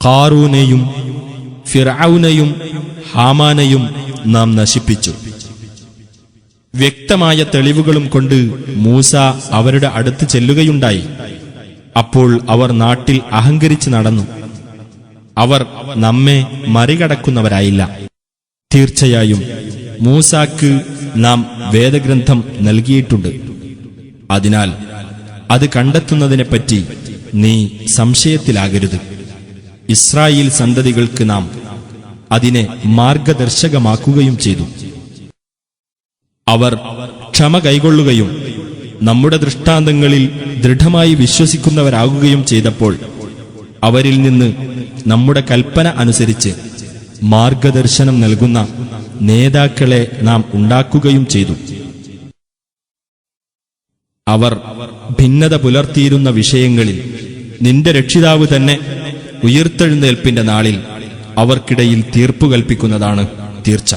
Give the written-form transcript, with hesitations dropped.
ഖാറൂനെയും ഫിർഔനെയും ഹാമാനെയും നാം നശിപ്പിച്ചു. വ്യക്തമായ തെളിവുകളും കൊണ്ട് മൂസ അവരുടെ അടുത്ത് ചെല്ലുകയുണ്ടായി. അപ്പോൾ അവർ നാട്ടിൽ അഹങ്കരിച്ച് നടന്നു. അവർ നമ്മെ മറികടക്കുന്നവരായില്ല. തീർച്ചയായും മൂസാക്ക് നാം വേദഗ്രന്ഥം നൽകിയിട്ടുണ്ട്. അതിനാൽ അത് കണ്ടെത്തുന്നതിനെപ്പറ്റി നീ സംശയത്തിലാകരുത്. ഇസ്രായേൽ സന്തതികൾക്ക് നാം അതിനെ മാർഗദർശകമാക്കുകയും ചെയ്തു. അവർ ക്ഷമ കൈക്കൊള്ളുകയും നമ്മുടെ ദൃഷ്ടാന്തങ്ങളിൽ ദൃഢമായി വിശ്വസിക്കുന്നവരാകുകയും ചെയ്തപ്പോൾ അവരിൽ നിന്ന് നമ്മുടെ കൽപ്പന അനുസരിച്ച് മാർഗദർശനം നൽകുന്ന നേതാക്കളെ നാം ഉണ്ടാക്കുകയും ചെയ്തു. അവർ ഭിന്നത പുലർത്തിയിരുന്ന വിഷയങ്ങളിൽ നിന്റെ രക്ഷിതാവ് തന്നെ ഉയിർത്തെഴുന്നേൽപ്പിന്റെ നാളിൽ അവർക്കിടയിൽ തീർപ്പു കൽപ്പിക്കുന്നതാണ് തീർച്ച.